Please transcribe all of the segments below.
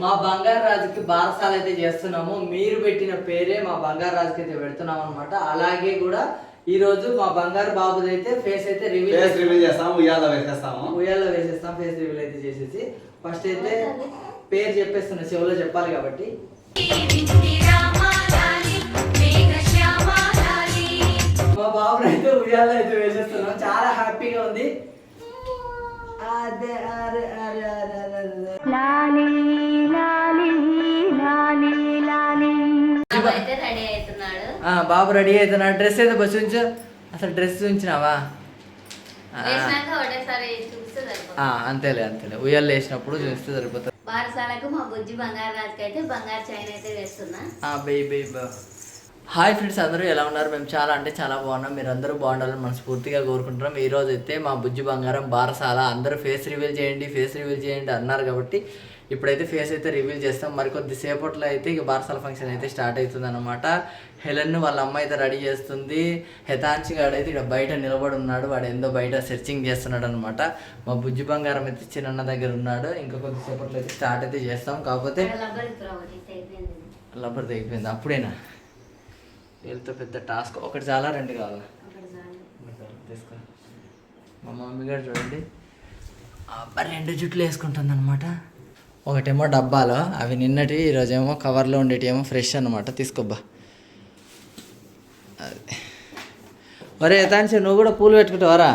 మా బంగారు రాజుకి బారసాలు అయితే చేస్తున్నాము. మీరు పెట్టిన పేరే మా బంగారు రాజుకి అయితే పెడుతున్నాం అనమాట. అలాగే కూడా ఈ రోజు మా బంగారు బాబుది అయితే ఫేస్ అయితే రివీల్ చేస్తాము, ఉయ్యాల వేసేస్తాం. ఫేస్ రివీల్ అయితే చేసేసి ఫస్ట్ అయితే పేరు చెప్పేస్తున్నా, చెవులో చెప్పాలి కాబట్టి. మా బాబుని అయితే ఉయ్యాల అయితే వేసేస్తున్నాం. చాలా హ్యాపీగా ఉంది. బాబు రెడీ అవుతున్నాడు. డ్రెస్ అయితే బస్సు ఉంచు. అసలు డ్రెస్ ఉంచినావా? అంతేలే ఉయ్యాలు వేసినప్పుడు చూస్తే సరిపోతుంది. బారసాలకు మా బుజ్జి బంగారు రాజుకి అయితే బంగారు చైన్ అయితే వేస్తున్నా. హాయ్ ఫ్రెండ్స్, అందరూ ఎలా ఉన్నారు? మేము చాలా అంటే చాలా బాగున్నాం. మీరు అందరూ బాగుండాలని మనస్ఫూర్తిగా కోరుకుంటున్నాం. ఈ రోజు అయితే మా బుజ్జి బంగారం బారసాల. అందరూ ఫేస్ రివీల్ చేయండి అన్నారు కాబట్టి ఇప్పుడైతే ఫేస్ అయితే రివీల్ చేస్తాం. మరికొద్ది సేపట్లో అయితే ఇక బారసాల ఫంక్షన్ అయితే స్టార్ట్ అవుతుంది అనమాట. హెలెన్ వాళ్ళ అమ్మ అయితే రెడీ చేస్తుంది. హెతాన్షి గాడు అయితే ఇక్కడ బయట నిలబడి ఉన్నాడు. వాడు ఏందో బయట సెర్చింగ్ చేస్తున్నాడు అనమాట. మా బుజ్జి బంగారం అయితే చిన్న దగ్గర ఉన్నాడు. ఇంకా కొద్దిసేపట్లో అయితే స్టార్ట్ అయితే చేస్తాం. కాకపోతే లబ్బర్ తెగిపోయింది. అప్పుడేనా? వీళ్ళతో పెద్ద టాస్క్. ఒకటి చాలా, రెండు కావాలా? తీసుకో. మా మమ్మీ గారు చూడండి రెండు జుట్లు వేసుకుంటుంది అనమాట. ఒకటేమో డబ్బాలో, అవి నిన్నటి, ఈరోజేమో కవర్లో ఉండేటి ఏమో ఫ్రెష్ అనమాట. తీసుకోబ్బా. ఒరే యతాన్షి, నువ్వు కూడా పూలు పెట్టుకుంటావారా?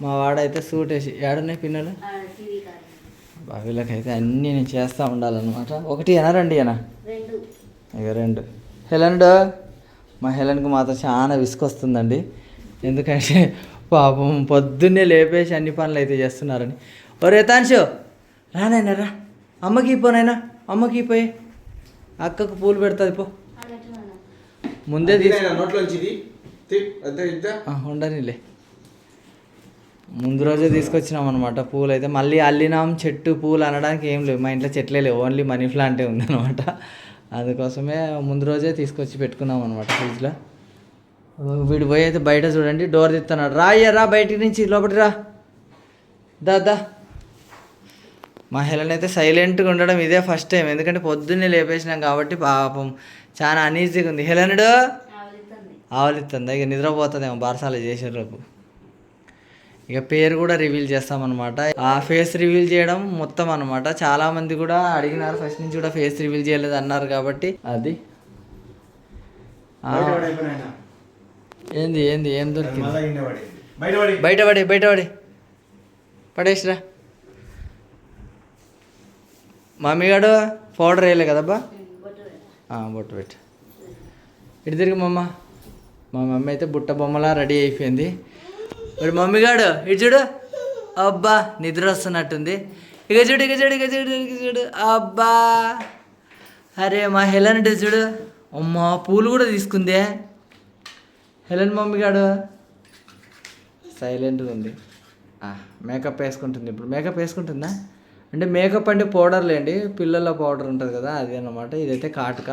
మా వాడైతే సూట్ వేసి ఏడున్నాయి పిన్నలు. వీళ్ళకైతే అన్నీ నేను చేస్తూ ఉండాలన్నమాట. ఒకటి అనా రెండు అనా? ఇక రెండు. హెలెన్, మా హెలెన్కి మాత్రం చాలా విసుకొస్తుందండి. ఎందుకంటే పాపం పొద్దున్నే లేపేసి అన్ని పనులు అయితే చేస్తున్నారని. ఒరే యతాన్షు, రానైనా రా, అమ్మకి పోనైనా, అమ్మకి పోయి అక్కకు పూలు పెడుతుంది పో. ముందే ఉండనిలే. ముందు రోజే తీసుకొచ్చినాం అనమాట పూలు అయితే. మళ్ళీ అల్లినాం చెట్టు పూలు అనడానికి ఏం లేవు. మా ఇంట్లో చెట్లే లేవు, ఓన్లీ మనీ ప్లాంటే ఉందన్నమాట. అందుకోసమే ముందు రోజే తీసుకొచ్చి పెట్టుకున్నాం అనమాట ఫ్రిడ్జ్లో. వీడు పోయి అయితే బయట చూడండి డోర్ తీస్తున్నాడు. రా బయటికి నుంచి లోపలికి రా, దా. మా హెలెన్ అయితే సైలెంట్గా ఉండడం ఇదే ఫస్ట్ టైం. ఎందుకంటే పొద్దున్నే లేపేసినాం కాబట్టి పాపం చాలా అనీజీగా ఉంది. హెలెనుడు ఆవలిస్తుందా? ఇక నిద్రపోతుందేమో బారసాల చేసే లోపు. ఇక పేరు కూడా రివీల్ చేస్తామన్నమాట. ఆ ఫేస్ రివీల్ చేయడం మొత్తం అనమాట. చాలామంది కూడా అడిగినారు, ఫస్ట్ నుంచి కూడా ఫేస్ రివీల్ చేయలేదు అన్నారు కాబట్టి అది. ఏంది ఏం దొరికింది? బయటపడి పడేసిరా. మమ్మీగాడు పౌడర్ వేయలే కదబ్బా. బొట్టు పెట్టు. ఇటు తిరిగి మా మమ్మీ అయితే బుట్ట బొమ్మలా రెడీ అయిపోయింది. మరి మమ్మీగాడు ఇటు చూడు. అబ్బా నిద్ర వస్తున్నట్టుంది. ఇక చూడు. అబ్బా అరే మా హెలెన్ చూడు. అమ్మా పూలు కూడా తీసుకుందే హెలెన్. మమ్మీగాడు సైలెంట్గా ఉంది. మేకప్ వేసుకుంటుంది. ఇప్పుడు మేకప్ వేసుకుంటుందా? అంటే మేకప్ అంటే పౌడర్లేండి, పిల్లల పౌడర్ ఉంటుంది కదా, అది అన్నమాట. ఇదైతే కాటుక.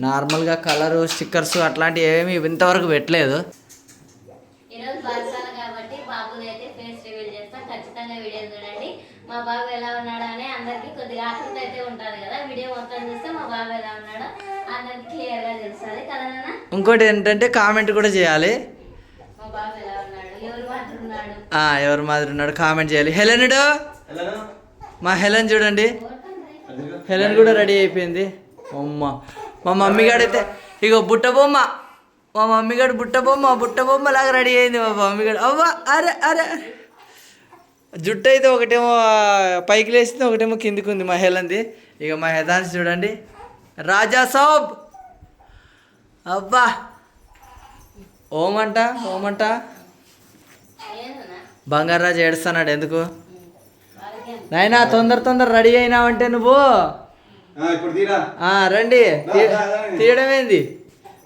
నార్మల్గా కలరు, స్టిక్కర్స్ అట్లాంటివి ఏమీ ఇంతవరకు పెట్టలేదు. ఈరోజు బారసాల కాబట్టి బాబుని అయితే ఫేస్ రివీల్ చేస్తాం. ఖచ్చితంగా వీడియో చూడండి. మా బాబు ఎలా ఉన్నాడో అని అందరికి కొద్దిగా ఆసక్తి అయితే ఉంటుంది కదా. వీడియో మొత్తం చూస్తే మా బాబు ఎలా ఉన్నాడో అందరికి క్లియర్గా తెలుస్తుంది కదా నాన్న. ఇంకోటి ఏంటంటే కామెంట్ కూడా చేయాలి. మా బాబు ఎలా ఉన్నాడు, ఎవరు మాదిరి ఉన్నాడు కామెంట్ చేయాలి. హెలెనుడు, మా హెలెన్ చూడండి. హెలెన్ కూడా రెడీ అయిపోయింది. మా మమ్మీగాడైతే ఇగో బుట్ట బొమ్మ. మా మమ్మీగాడు బుట్ట బొమ్మ లాగా రెడీ అయింది. మా మమ్మీగాడు అవ్వ అరే జుట్టు అయితే ఒకటేమో పైకి లేచింది, ఒకటేమో కిందికి ఉంది మా హెలెన్ది. ఇక మా హెదాన్స్ చూడండి, రాజా సాబ్. అబ్బా ఓమంట బంగారాజు ఏడుస్తున్నాడు. ఎందుకు నాయనా? తొందర రెడీ అయినావంటే నువ్వు. రండి, తీయడం ఏంది?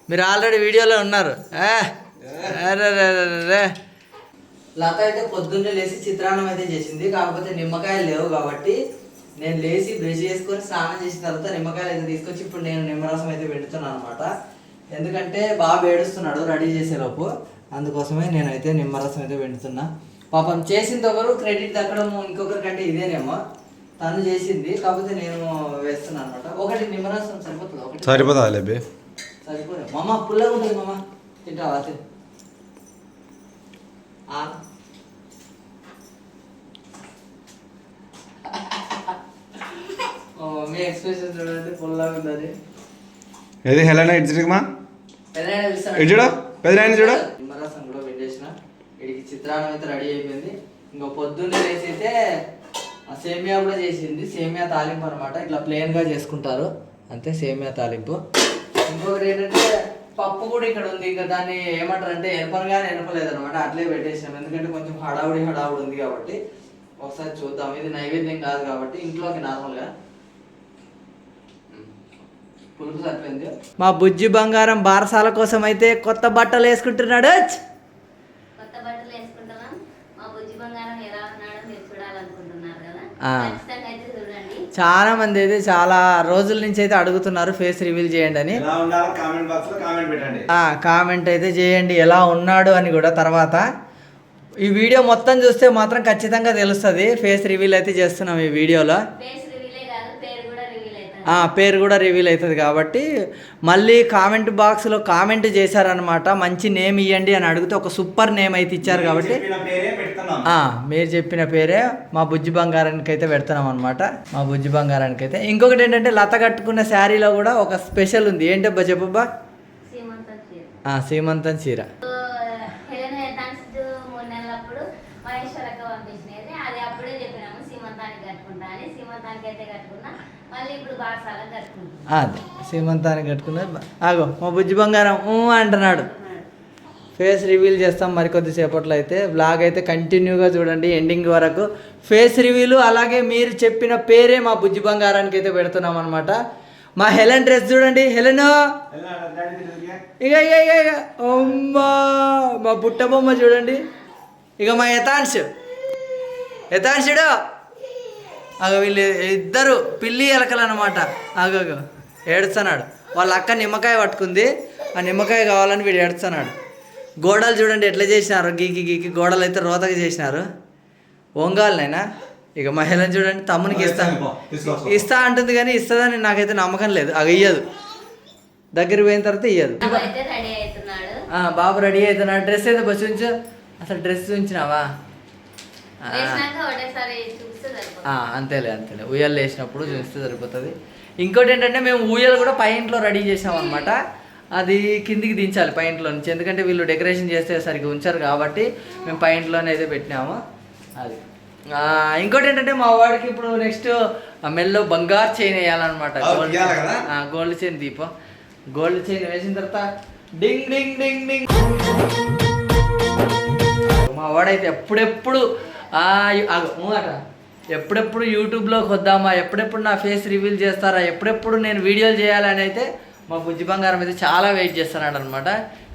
మీరు ఆల్రెడీ వీడియోలో ఉన్నారు. లత అయితే పొద్దున్నే లేచి చిత్రాన్నం అయితే చేసింది. కాకపోతే నిమ్మకాయలు లేవు కాబట్టి నేను లేచి బ్రష్ చేసుకొని స్నానం చేసిన తర్వాత నిమ్మకాయలు అయితే తీసుకొచ్చి ఇప్పుడు నేను నిమ్మరసం అయితే పెడుతున్నాను అనమాట. ఎందుకంటే బాబు ఏడుస్తున్నాడు రెడీ చేసేలోపు, అందుకోసమే నేనైతే నిమ్మరసం అయితే పెడుతున్నా. పాపం చేసింది ఒకరు, క్రెడిట్ దక్కడం ఇంకొకరి కంటే ఇదేనేమో. తను చేసింది, కాకపోతే నేను వేస్తున్నాను అనమాట. ఒకటి నిమ్మరసం సరిపోతుంది? ఒకటి సరిపోతుంది లేబే, సరిపోదు మామ. పుల్లగా ఉంటుంది మామ, తింటావా? మీ ఎక్స్ప్రెషన్ చూడండి, పుల్లగా ఉందని. ఏది హెలెనా ఇడ్జిమా చూడ పెద్దనాయన చూడ. నిమ్మరసం కూడా పెట్టేసిన. వీడికి చిత్రాన్నం అయితే రెడీ అయిపోయింది. ఇంకో పొద్దున్నే వేసి అయితే సేమియా కూడా చేసింది. సేమియా తాలింపు అనమాట. ఇట్లా ప్లెయిన్గా చేసుకుంటారు అంతే, సేమియా తాలింపు. ఇంకొకటి ఏంటంటే పప్పు కూడా ఇక్కడ ఉంది. ఇంకా దాన్ని ఏమంటారు అంటే ఎనపనగానే ఎనపలేదు అనమాట, అట్లే పెట్టేసాం. ఎందుకంటే కొంచెం హడావుడి ఉంది కాబట్టి. ఒకసారి చూద్దాం. ఇది నైవేద్యం కాదు కాబట్టి ఇంట్లోకి నార్మల్గా పులుపు సరిపోయింది. మా బుజ్జి బంగారం బారసాల కోసం అయితే కొత్త బట్టలు వేసుకుంటున్నాడు. కొత్త బట్టలు వేసుకుంటున్నాం. మా బుజ్జి బంగారం ఎలా ఉన్నాడో మీరు చూడాలనుకుంటున్నారు కదా, ఖచ్చితంగా అయితే చూడండి. చాలా మంది అయితే చాలా రోజుల నుంచి అయితే అడుగుతున్నారు ఫేస్ రివీల్ చేయండి అని. కామెంట్ అయితే చేయండి ఎలా ఉన్నాడు అని కూడా. తర్వాత ఈ వీడియో మొత్తం చూస్తే మాత్రం ఖచ్చితంగా తెలుస్తుంది. ఫేస్ రివీల్ అయితే చేస్తున్నాం ఈ వీడియోలో. పేరు కూడా రివీల్ అవుతుంది కాబట్టి. మళ్ళీ కామెంట్ బాక్స్లో కామెంట్ చేశారనమాట, మంచి నేమ్ ఇవ్వండి అని అడిగితే ఒక సూపర్ నేమ్ అయితే ఇచ్చారు కాబట్టి మీరు చెప్పిన పేరే మా బుజ్జి బంగారానికి అయితే పెడుతున్నాం అనమాట. మా బుజ్జి బంగారానికి అయితే ఇంకొకటి ఏంటంటే లత కట్టుకున్న శారీలో కూడా ఒక స్పెషల్ ఉంది. ఏంటబ్బా చెప్పబ్బా? సీమంతం చీర. అదే సీమంతానికి కట్టుకున్నా. ఆగో మా బుజ్జి బంగారం అంటున్నాడు. ఫేస్ రివీల్ చేస్తాం మరికొద్దిసేపట్లో అయితే. వ్లాగ్ అయితే కంటిన్యూగా చూడండి ఎండింగ్ వరకు. ఫేస్ రివీలు అలాగే మీరు చెప్పిన పేరే మా బుజ్జి బంగారానికి అయితే పెడుతున్నాం అనమాట. మా హెలెన్ డ్రెస్ చూడండి. హెలెన్ ఇక అమ్మా మా బుట్ట బొమ్మ చూడండి. ఇక మా యథాంశుడు వీళ్ళు ఇద్దరు పిల్లి ఎలకలు అనమాట. ఏడుస్తున్నాడు. వాళ్ళ అక్క నిమ్మకాయ పట్టుకుంది, ఆ నిమ్మకాయ కావాలని వీడు ఏడుస్తున్నాడు. గోడలు చూడండి ఎట్లా చేసినారు, గీకి గోడలు అయితే రోతగా చేసినారు. ఓంగాలనైనా ఇక మహిళను చూడండి. తమ్మునికి ఇస్తా అంటుంది కానీ ఇస్తుందని నాకైతే నమ్మకం లేదు. ఇయ్యదు, దగ్గర పోయిన తర్వాత ఇయ్యదు. బాబు రెడీ అవుతున్నాడు. డ్రెస్ అయితే బస్సు ఉంచు. అసలు డ్రెస్ ఉంచినావా? అంతేలే ఉయ్యాలు వేసినప్పుడు చూస్తే సరిపోతుంది. ఇంకోటి ఏంటంటే మేము ఊయలు కూడా పై ఇంట్లో రెడీ చేసాం అనమాట. అది కిందికి దించాలి పై ఇంట్లో నుంచి, ఎందుకంటే వీళ్ళు డెకరేషన్ చేస్తే సరిగ్గా ఉంచారు కాబట్టి మేము పై ఇంట్లోనే అయితే పెట్టినాము. అది ఇంకోటి ఏంటంటే మా వాడికి ఇప్పుడు నెక్స్ట్ మెల్లో బంగారు చైన్ వేయాలన్నమాట. గోల్డ్ చైన్ దీపం. గోల్డ్ చైన్ వేసిన తర్వాత డింగ్ డింగ్ డింగ్ డింగ్. మా వాడైతే ఎప్పుడెప్పుడు ఎప్పుడెప్పుడు యూట్యూబ్లోకి వద్దామా, ఎప్పుడెప్పుడు నా ఫేస్ రివీల్ చేస్తారా, ఎప్పుడెప్పుడు నేను వీడియోలు చేయాలని అయితే మా బుజ్జి బంగారం అయితే చాలా వెయిట్ చేస్తున్నాడు అనమాట.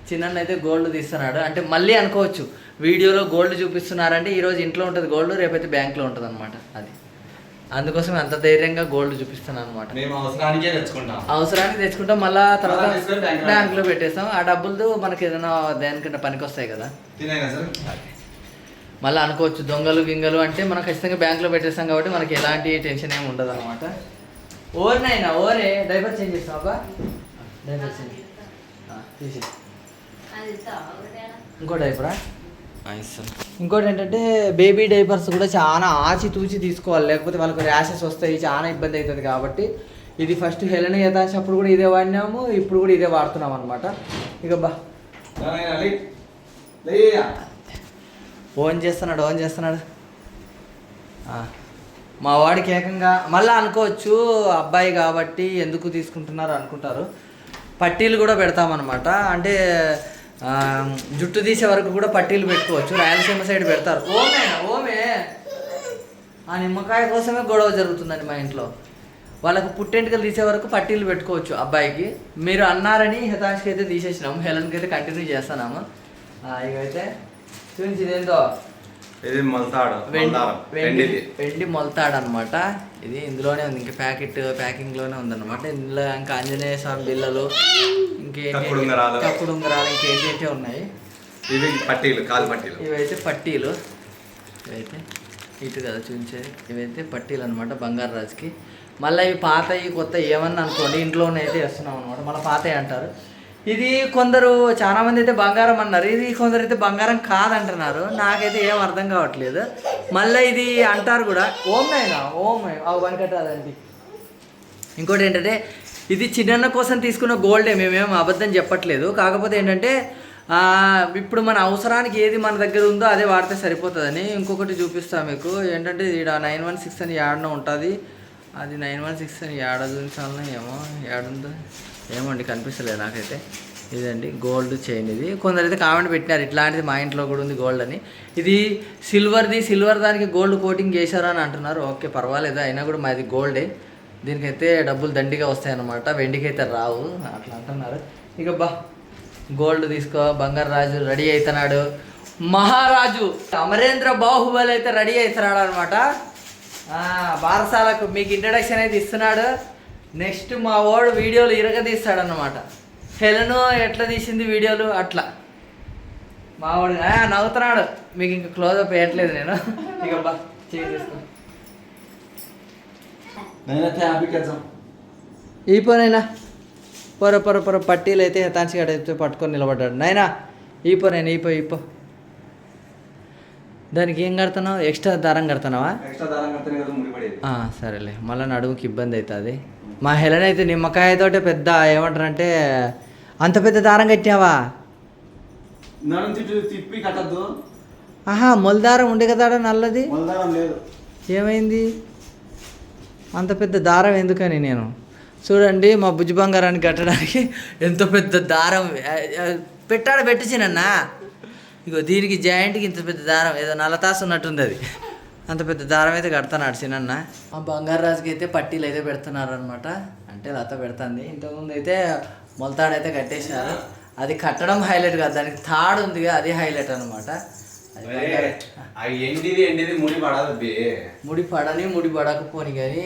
చిన్న అయితే గోల్డ్ తీస్తున్నాడు. అంటే మళ్ళీ అనుకోవచ్చు వీడియోలో గోల్డ్ చూపిస్తున్నారంటే ఈరోజు ఇంట్లో ఉంటుంది గోల్డ్, రేపైతే బ్యాంక్లో ఉంటుంది అనమాట. అది అందుకోసం అంత ధైర్యంగా గోల్డ్ చూపిస్తున్నాను అనమాట. అవసరానికి తెచ్చుకుంటాం, మళ్ళీ తర్వాత బ్యాంక్లో పెట్టేస్తాం. ఆ డబ్బులతో మనకి ఏదైనా దేనికన్నా పనికి వస్తాయి కదా. మళ్ళీ అనుకోవచ్చు దొంగలు గింగలు అంటే మనం ఖచ్చితంగా బ్యాంక్లో పెట్టేస్తాం కాబట్టి మనకి ఎలాంటి టెన్షన్ ఏమి ఉండదు అనమాట. ఓరినైనా ఓరే డైపర్ చేంజ్ చేస్తాం అబ్బా. డైపర్ చేంజ్ తీసి ఇంకో డైపరా. ఇంకోటి ఏంటంటే బేబీ డైపర్స్ కూడా చాలా ఆచితూచి తీసుకోవాలి, లేకపోతే వాళ్ళకి ర్యాషెస్ వస్తాయి, చాలా ఇబ్బంది అవుతుంది. కాబట్టి ఇది ఫస్ట్ హెలెన్ యథాంశ అప్పుడు కూడా ఇదే వాడినాము, ఇప్పుడు కూడా ఇదే వాడుతున్నాం అనమాట. ఇక ఓన్ చేస్తున్నాడు. మా వాడికి ఏకంగా మళ్ళీ అనుకోవచ్చు అబ్బాయి కాబట్టి ఎందుకు తీసుకుంటున్నారు అనుకుంటారు. పట్టీలు కూడా పెడతామన్నమాట. అంటే జుట్టు తీసే వరకు కూడా పట్టీలు పెట్టుకోవచ్చు. రాయలసీమ సైడ్ పెడతారు. ఓమే ఆ నిమ్మకాయ కోసమే గొడవ జరుగుతుందండి మా ఇంట్లో. వాళ్ళకు పుట్టెంటుకలు తీసే వరకు పట్టీలు పెట్టుకోవచ్చు అబ్బాయికి. మీరు అన్నారని హితాంష్కి అయితే తీసేసినాము, హెలెన్కి అయితే కంటిన్యూ చేస్తున్నాము. ఇకైతే చూపించి ఇదేందో ఇది మొలతాడు, వెండి మొలతాడు అనమాట. ఇది ఇందులోనే ఉంది, ఇంకా ప్యాకింగ్లోనే ఉందన్నమాట. ఇందులో ఇంకా ఆంజనేయ స్వామి బిళ్ళలు, కప్పుడు ఉంగరాలు, ఇంకేంటంటే ఉన్నాయి. ఇవి పట్టీలు, కాలు పట్టీలు. ఇవైతే పట్టీలు. ఇవైతే ఇటు కదా చూపించేది, ఇవైతే పట్టీలు అనమాట బంగారు రాజుకి. మళ్ళీ ఇవి పాతవి కొత్త ఏమన్నా అనుకోండి ఇంట్లోనే అయితే వేస్తున్నాం అనమాట, మళ్ళీ పాతవి అంటారు. ఇది కొందరు చాలామంది అయితే బంగారం అన్నారు, ఇది కొందరు అయితే బంగారం కాదంటున్నారు. నాకైతే ఏం అర్థం కావట్లేదు. మళ్ళీ ఇది అంటారు కూడా ఓంనైనా అవి పనికట్టాదండి. ఇంకోటి ఏంటంటే ఇది చిన్న కోసం తీసుకున్న గోల్డే, మేమేం అబద్ధం చెప్పట్లేదు. కాకపోతే ఏంటంటే ఇప్పుడు మన అవసరానికి ఏది మన దగ్గర ఉందో అదే వాడితే సరిపోతుందని. ఇంకొకటి చూపిస్తాను మీకు ఏంటంటే ఇక్కడ 916 అని యాడనో ఉంటుంది, అది 916 అని యాడ చూపించాలన్నా ఏమో యాడుందో ఏమండి కనిపిస్తలేదు నాకైతే. ఇదండి గోల్డ్ చైన్. ఇది కొందరైతే కామెంట్ పెట్టినారు ఇట్లాంటిది మా ఇంట్లో కూడా ఉంది గోల్డ్ అని. ఇది సిల్వర్ దానికి గోల్డ్ కోటింగ్ చేశారు అని అంటున్నారు. ఓకే పర్వాలేదు, అయినా కూడా మాది గోల్డే, దీనికైతే డబ్బులు దండిగా వస్తాయి అన్నమాట, వెండికి అయితే రావు అట్లా అంటున్నారు. ఇక గోల్డ్ తీసుకో, బంగారు రాజు రెడీ అవుతున్నాడు. మహారాజు అమరేంద్ర బాహుబలి అయితే రెడీ అవుతున్నాడు అనమాట. బారసాలకు మీకు ఇంట్రడక్షన్ అయితే ఇస్తున్నాడు. నెక్స్ట్ మా వాడు వీడియోలు తీస్తాడన్నమాట. హెలను ఎట్లా తీసింది వీడియోలు అట్లా మా వాడు నవ్వుతున్నాడు. మీకు ఇంకా క్లోజప్ వేయట్లేదు నేను. ఇక తీసుకో ఈ పోనైనా పొర పట్టీలు అయితే హెతాన్సిగా అయితే పట్టుకొని నిలబడ్డాడు. నైనా ఈ పో దానికి ఏం కడుతున్నావు? ఎక్స్ట్రా దారం కడుతున్నావా? సరేలే, మళ్ళీ నడుముకి ఇబ్బంది అవుతుంది. మా హెలన్ అయితే నిమ్మకాయతోటే పెద్ద ఏమంటారంటే అంత పెద్ద దారం కట్టినావా? తిప్పి కట్టద్దు. మొలదారం ఉండే కదా నల్లది, లేదు ఏమైంది? అంత పెద్ద దారం ఎందుకని నేను చూడండి మా బుజ్జి బంగారాన్ని కట్టడానికి ఎంత పెద్ద దారం పెట్టించినన్నా. ఇగో దీనికి జాయింట్కి ఇంత పెద్ద దారం, ఏదో నల్లతాసు ఉన్నట్టుంది అది. అంత పెద్ద దారం అయితే కడతాడు చిన్న. ఆ బంగారు రాజుకి అయితే పట్టీలు అయితే పెడుతున్నారు అనమాట, అంటే లత పెడుతుంది. ఇంతకుముందు అయితే మొలతాడైతే కట్టేసినారు. అది కట్టడం హైలైట్ కాదు, దానికి తాడు ఉంది అది హైలైట్ అనమాట. ముడి పడని ముడి పడకపోని కానీ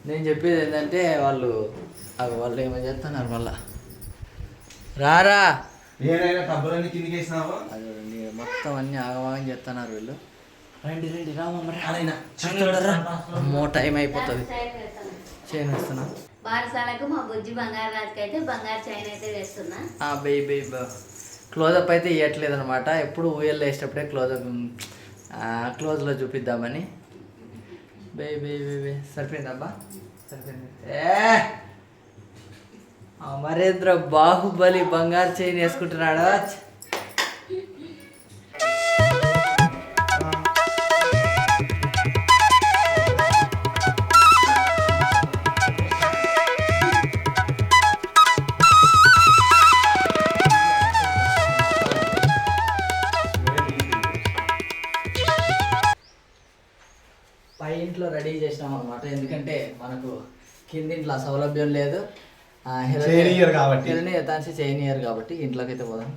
నేను చెప్పేది ఏంటంటే వాళ్ళు ఏమో చేస్తున్నారు మళ్ళా. రారా మొత్తం అన్ని ఆగమాగం చేస్తున్నారు వీళ్ళు. రండి రామో టైం అయిపోతుంది. చైన్ వేస్తున్నా బారసాలకు మా బుజ్జి బంగారు రాజుకి అయితే బంగారు చైన్ అయితే వేస్తున్నా. బే క్లోజప్ అయితే ఇవ్వట్లేదు అనమాట. ఎప్పుడు ఊయల్లో వేసేటప్పుడే క్లోజ్లో చూపిద్దామని. బే సరిపోయిందబ్బా, సరిపోయింది. అమరేంద్ర బాహుబలి బంగారు చైన్ వేసుకుంటున్నాడా? పై ఇంట్లో రెడీ చేసినాం అనమాట, ఎందుకంటే మనకు కిందింట్లో సౌలభ్యం లేదు. చేయనియర్ కాబట్టి ఇంట్లోకి అయితే పోదాం.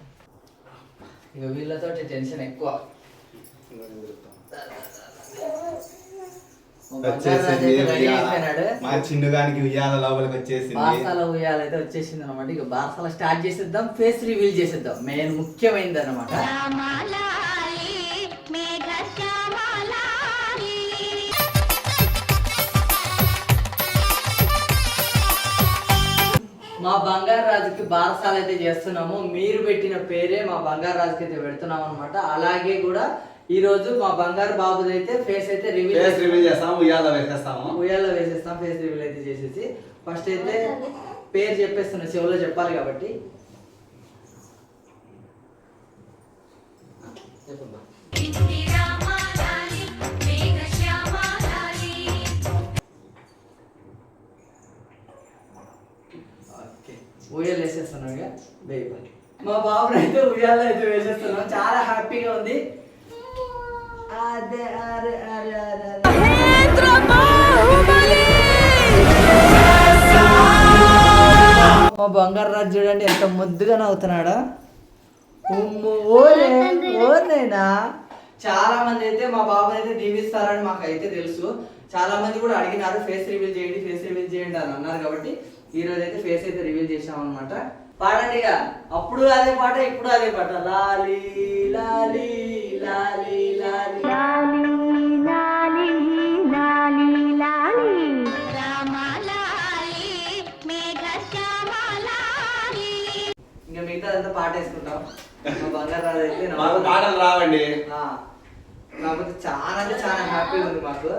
ఇక వీళ్ళతో టెన్షన్ ఎక్కువ. బారసాల ఉయ్యాల అయితే వచ్చేసింది అనమాట. ఇక బారసాల స్టార్ట్ చేసేద్దాం, ఫేస్ రివీల్ చేసేద్దాం. మెయిన్ ముఖ్యమైనది అనమాట. మా బంగారు రాజుకి బారసాలు అయితే చేస్తున్నాము. మీరు పెట్టిన పేరే మా బంగారు రాజుకి అయితే పెడుతున్నాం అనమాట. అలాగే కూడా ఈ రోజు మా బంగారు బాబుది అయితే ఫేస్ అయితే రివీల్ చేస్తాము, ఉయ్యాల వేసేస్తాం. ఫేస్ రివీల్ అయితే చేసేసి ఫస్ట్ అయితే పేరు చెప్పేస్తున్నా, చెవులో చెప్పాలి కాబట్టి. ఉయ్యాలు వేసేస్తున్నాం. ఇక బేబీ మా బాబుని అయితే ఉయ్యాలు అయితే వేసేస్తున్నాం. చాలా హ్యాపీగా ఉంది. మా బంగారు రాజు చూడండి ఎంత ముద్దుగా నవ్వుతున్నాడా. ఓనైనా చాలా మంది అయితే మా బాబుని అయితే దీవిస్తారని మాకైతే తెలుసు. చాలా మంది కూడా అడిగినారు ఫేస్ రివీల్ చేయండి అని అన్నారు. కాబట్టి ఈ రోజు అయితే ఫేస్ అయితే రివీల్ చేసాం అనమాట. పాడండి ఇక. అప్పుడు అదే పాట, ఇప్పుడు అదే పాట. లాలీ లాలీ లాలీ లాలీ పాట వేసుకుంటాం. మా బంగారు రాజు అయితే మాకు పాటలు రావండి. కాకపోతే చాలా అంటే చాలా హ్యాపీగా ఉంది మాకు.